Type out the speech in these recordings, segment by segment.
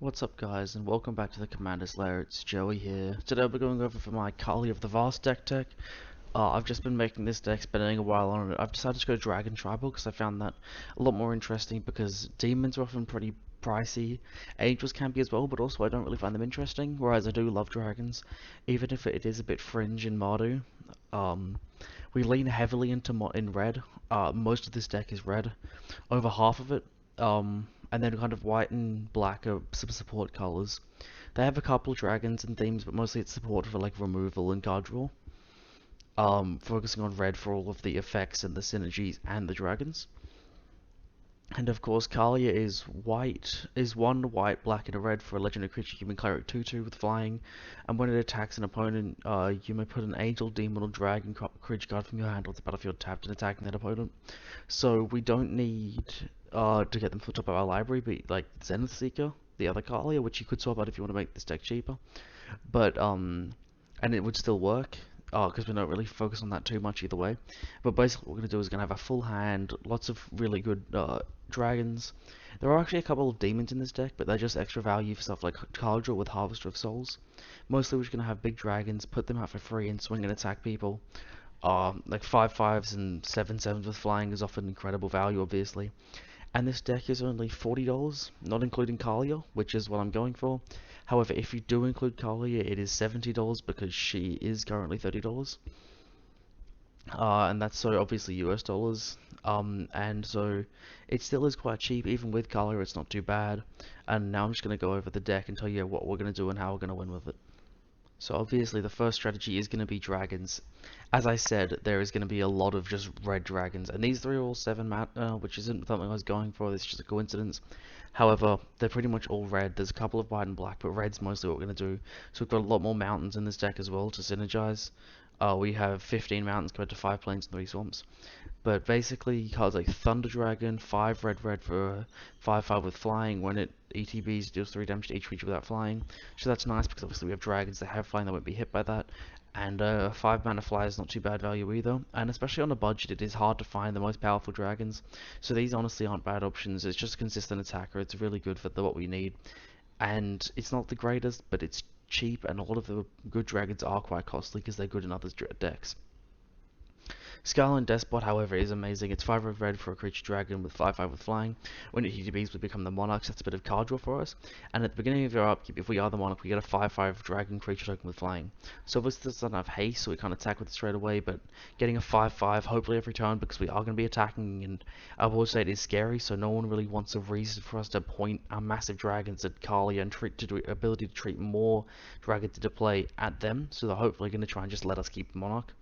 What's up guys, and welcome back to the Commander's Lair. It's Joey here. Today we're going over for my Kaalia of the Vast deck. I've just been making this deck, spending a while on it. I've decided to go Dragon Tribal because I found that a lot more interesting because demons are often pretty pricey. Angels can be as well, but also I don't really find them interesting, whereas I do love dragons, even if it is a bit fringe in Mardu. We lean heavily into in red. Most of this deck is red, over half of it. And then kind of white and black are some support colors. They have a couple dragons and themes, but mostly it's support for like removal and card draw. Focusing on red for all of the effects and the synergies and the dragons. And of course, Kaalia is one white, black, and a red for a legendary creature human cleric 2/2 with flying. And when it attacks an opponent, you may put an angel, demon, or dragon creature card from your hand onto the battlefield tapped and attacking that opponent. So we don't need to get them put up our library, but like Zenith Seeker, the other Kaalia, which you could swap out if you want to make this deck cheaper. But and it would still work because we don't really focus on that too much either way. But basically what we're going to do is going to have a full hand, lots of really good dragons. There are actually a couple of demons in this deck, but they're just extra value for stuff like Cardra with Harvester of Souls. Mostly we're just going to have big dragons, put them out for free and swing and attack people. Like 5/5s and 7/7s with flying is often incredible value, obviously. And this deck is only $40, not including Kaalia, which is what I'm going for. However, if you do include Kaalia, it is $70 because she is currently $30. And that's so obviously US dollars. And so it still is quite cheap, even with Kaalia, it's not too bad. And now I'm just going to go over the deck and tell you what we're going to do and how we're going to win with it. So obviously the first strategy is going to be dragons. As I said, there is going to be a lot of just red dragons, and these three are all 7 mana, which isn't something I was going for, it's just a coincidence. However, they're pretty much all red. There's a couple of white and black, but red's mostly what we're going to do. So we've got a lot more mountains in this deck as well to synergize. We have 15 mountains compared to 5 plains and 3 swamps. But basically, cards like Thunder Dragon, 5 red red for 5/5 with flying. When it ETBs, deals 3 damage to each creature without flying. So that's nice because obviously we have dragons that have flying that won't be hit by that. And 5 mana fly is not too bad value either. And especially on a budget, it is hard to find the most powerful dragons. So these honestly aren't bad options. It's just a consistent attacker. It's really good for what we need. And it's not the greatest, but it's cheap. And a lot of the good dragons are quite costly because they're good in other decks. Scarlet Despot, however, is amazing. It's 5 red red for a creature dragon with 5/5 with flying. When it ETBs, we become the monarchs. That's a bit of card draw for us. And at the beginning of your upkeep, if we are the monarch, we get a 5/5 dragon creature token with flying. So obviously this doesn't have haste, so we can't attack with it straight away, but getting a 5/5 hopefully every turn because we are going to be attacking, and I will say it is scary, so no one really wants a reason for us to point our massive dragons at Kaalia and ability to treat more dragons into play at them, so they're hopefully going to try and just let us keep the monarch.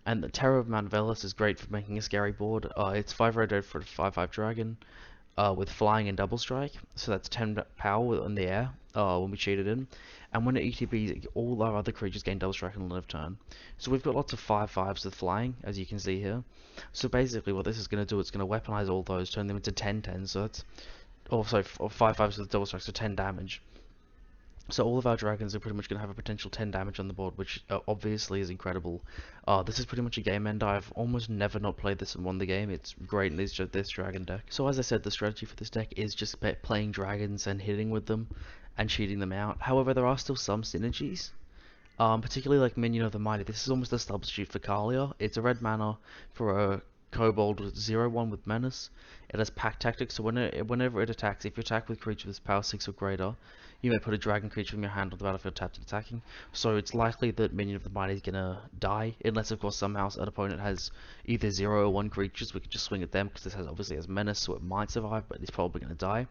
And the Terror of Mount Velis is great for making a scary board. It's 5 red red for a 5/5 dragon with flying and double strike. So that's 10 power in the air when we cheat it in. And when it ETBs, all our other creatures gain double strike on the live turn. So we've got lots of 5/5s with flying, as you can see here. So basically what this is going to do, it's going to weaponize all those, turn them into 10/10s. So that's also 5/5s with double strike, so 10 damage. So all of our dragons are pretty much going to have a potential 10 damage on the board, which obviously is incredible. This is pretty much a game ender. I've almost never not played this and won the game. It's great in this dragon deck. So as I said, the strategy for this deck is just playing dragons and hitting with them and cheating them out. However, there are still some synergies. Particularly like Minion of the Mighty. This is almost a substitute for Kaalia. It's a red mana for a Kobold with 0/1 with Menace. It has Pack Tactics, so whenever it attacks, if you attack with creatures with power 6 or greater, you may put a dragon creature from your hand on the battlefield tapped and attacking. So it's likely that Minion of the Mighty is gonna die, unless of course somehow an opponent has either 0 or 1 creatures. We can just swing at them because this obviously has Menace, so it might survive, but it's probably gonna die.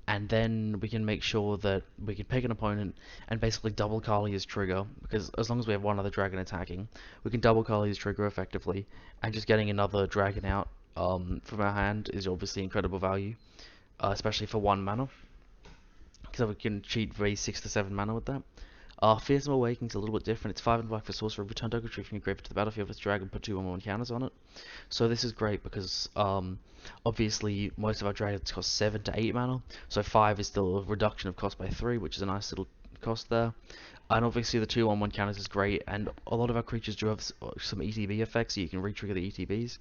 And then we can make sure that we can pick an opponent and basically double Kaalia's trigger, because as long as we have one other dragon attacking, we can double Kaalia's trigger effectively, and just getting another dragon out from our hand is obviously incredible value, especially for 1 mana, because we can cheat v 6 to 7 mana with that. Fearsome Awakening is a little bit different. It's 5 and black for sorcerer. Return target creature from your graveyard to the battlefield with this dragon, put 2/1/1 counters on it. So this is great because obviously most of our dragons cost 7 to 8 mana, so 5 is still a reduction of cost by 3, which is a nice little cost there. And obviously the 2/1/1 counters is great, and a lot of our creatures do have some ETB effects, so you can re-trigger the ETBs.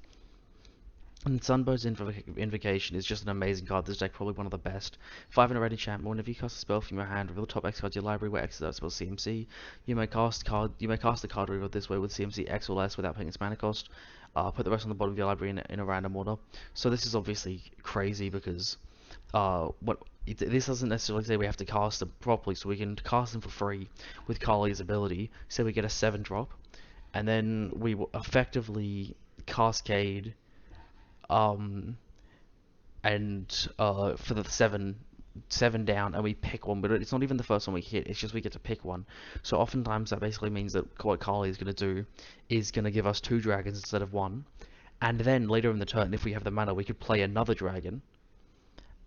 And Sunbow's Invocation is just an amazing card. This deck probably one of the best. 5 in a red enchantment. Whenever you cast a spell from your hand, reveal the top X cards of your library where X is that spell's CMC. You may cast the card revealed this way with CMC X or less without paying its mana cost. Put the rest on the bottom of your library in a random order. So this is obviously crazy because this doesn't necessarily say we have to cast them properly, so we can cast them for free with Kaalia's ability. So we get a 7-drop, and then we will effectively cascade um, and for the seven down, and we pick one, but it's not even the first one we hit, it's just we get to pick one. So oftentimes that basically means that what Kaalia is going to do is going to give us 2 dragons instead of 1, and then later in the turn, if we have the mana, we could play another dragon,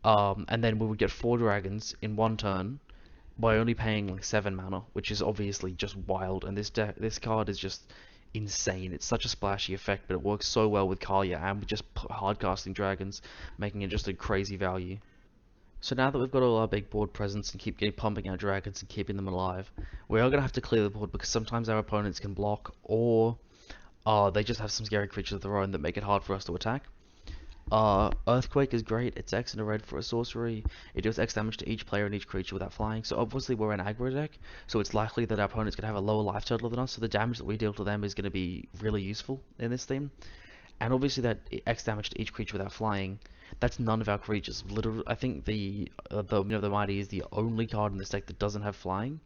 and then we would get 4 dragons in one turn by only paying like 7 mana, which is obviously just wild, and this card is just insane. It's such a splashy effect, but it works so well with Kaalia and with just hard casting dragons, making it just a crazy value. So now that we've got all our big board presence and keep getting pumping our dragons and keeping them alive, we are going to have to clear the board because sometimes our opponents can block, or they just have some scary creatures of their own that make it hard for us to attack. Earthquake is great. It's X and a red for a sorcery. It deals X damage to each player and each creature without flying. So obviously we're an aggro deck, so it's likely that our opponent's going to have a lower life total than us, so the damage that we deal to them is going to be really useful in this theme. And obviously that X damage to each creature without flying, that's none of our creatures. Literally, I think the Mighty is the only card in this deck that doesn't have flying.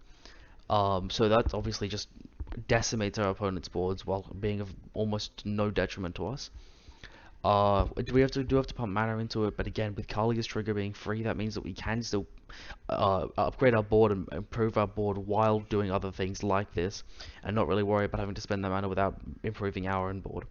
So that obviously just decimates our opponent's boards while being of almost no detriment to us. We have to pump mana into it, but again, with Kaalia's trigger being free, that means that we can still upgrade our board and improve our board while doing other things like this, and not really worry about having to spend the mana without improving our own board.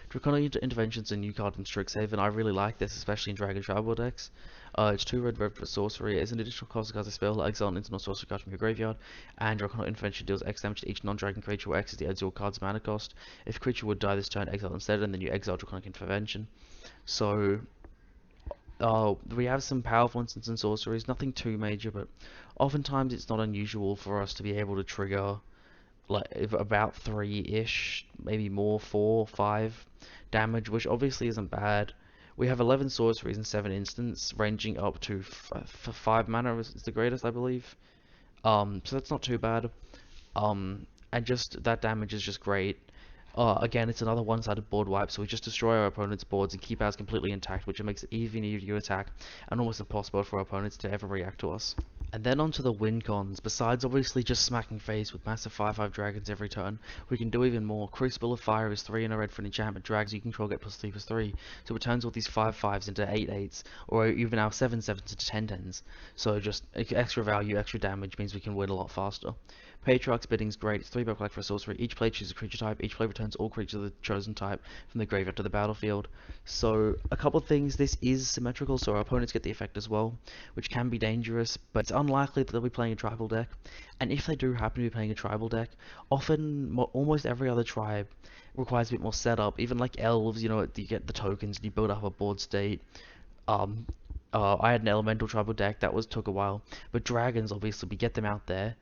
Draconic Intervention's a new card in Strixhaven. I really like this, especially in Dragon Tribal decks. It's 2 red for sorcery. As an additional cost, it casts a spell, exile an instant or sorcery card from your graveyard, and Draconic Intervention deals X damage to each non-dragon creature where X is the exile card's mana cost. If a creature would die this turn, exile instead, and then you exile Draconic Intervention. So, we have some powerful instants and sorceries, nothing too major, but oftentimes it's not unusual for us to be able to trigger like about 3-ish, maybe more, 4, 5 damage, which obviously isn't bad. We have 11 sorceries and 7 instants, ranging up to 5 mana is the greatest, I believe. So that's not too bad. And just that damage is just great. Again, it's another one-sided board wipe, so we just destroy our opponent's boards and keep ours completely intact, which makes it even easier to attack and almost impossible for our opponents to ever react to us. And then onto the win cons. Besides obviously just smacking face with massive 5/5 dragons every turn, we can do even more. Crucible of Fire is 3 in a red for an enchantment. Drags you control get +3/+3. So it turns all these 5/5s into 8/8s, or even our 7/7s into 10/10s. So just extra value, extra damage means we can win a lot faster. Patriarch's Bidding's great. It's 3 black for a sorcery. Each player chooses a creature type. Each player returns all creatures of the chosen type from the graveyard to the battlefield. So a couple of things. This is symmetrical, so our opponents get the effect as well, which can be dangerous, but it's unlikely that they'll be playing a tribal deck. And if they do happen to be playing a tribal deck, often almost every other tribe requires a bit more setup. Even like elves, you get the tokens and you build up a board state. I had an elemental tribal deck that took a while, but dragons obviously we get them out there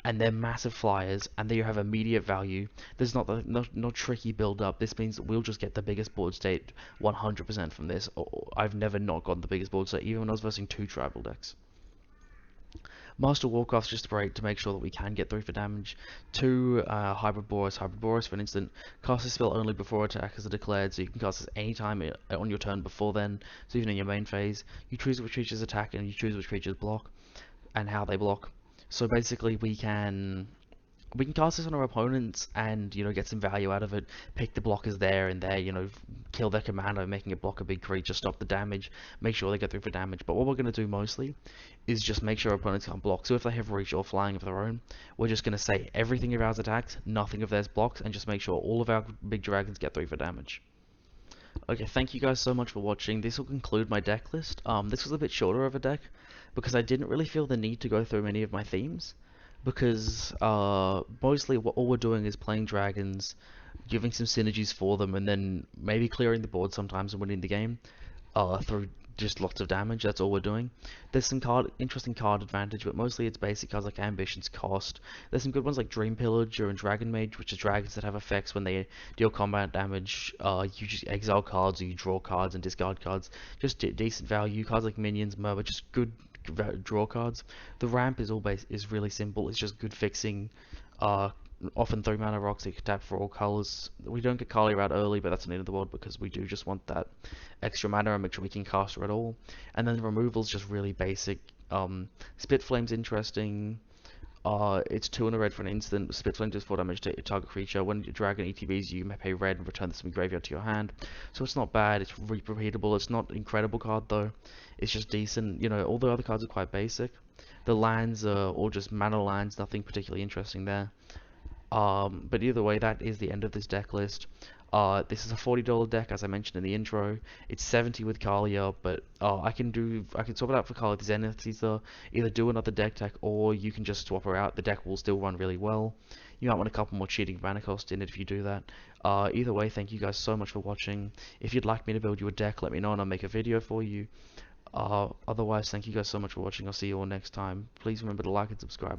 and they're massive flyers, and they have immediate value. There's no tricky build up. This means that we'll just get the biggest board state 100% from this. I've never not gotten the biggest board state, even when I was versing 2 tribal decks. Master Warcraft's just great to make sure that we can get through for damage. 2 Hybrid Boros. Hybrid Boros, for instance, cast a spell only before attackers are declared, so you can cast this anytime on your turn before then, so even in your main phase. You choose which creatures attack and you choose which creatures block, and how they block. So basically we can cast this on our opponents and, get some value out of it, pick the blockers there and there, kill their commander, making it block a big creature, stop the damage, make sure they get through for damage. But what we're going to do mostly is just make sure our opponents can't block. So if they have reach or flying of their own, we're just going to say everything of ours attacks, nothing of theirs blocks, and just make sure all of our big dragons get through for damage. Okay, thank you guys so much for watching. This will conclude my deck list. This was a bit shorter of a deck because I didn't really feel the need to go through many of my themes, because mostly all we're doing is playing dragons, giving some synergies for them, and then maybe clearing the board sometimes and winning the game through just lots of damage. That's all we're doing. There's some interesting card advantage, but mostly it's basic cards like Ambition's Cost. There's some good ones like Dream Pillager and Dragon Mage, which are dragons that have effects when they deal combat damage. You just exile cards, or you draw cards and discard cards. Just decent value. Cards like Minions, Merva, just good draw cards. The ramp is really simple. It's just good fixing. Often 3 mana rocks that you can tap for all colors. We don't get Kaalia out early, but that's an end of the world because we do just want that extra mana and make sure we can cast her at all. And then the removal's just really basic. Spit Flame's interesting. It's 2 and a red for an instant. Spit Flame does 4 damage to a target creature. When your dragon ETBs, you may pay red and return this from your graveyard to your hand. So it's not bad. It's repeatable. It's not an incredible card though. It's just decent. You know, all the other cards are quite basic. The lands are all just mana lands. Nothing particularly interesting there. But either way, that is the end of this deck list. This is a $40 deck, as I mentioned in the intro. It's 70 with Kaalia, but I can swap it out for Kaalia. There's either do another deck tech, or you can just swap her out. The deck will still run really well. You might want a couple more cheating mana cost in it if you do that. Either way, thank you guys so much for watching. If you'd like me to build you a deck, let me know and I'll make a video for you. Otherwise, thank you guys so much for watching. I'll see you all next time. Please remember to like and subscribe.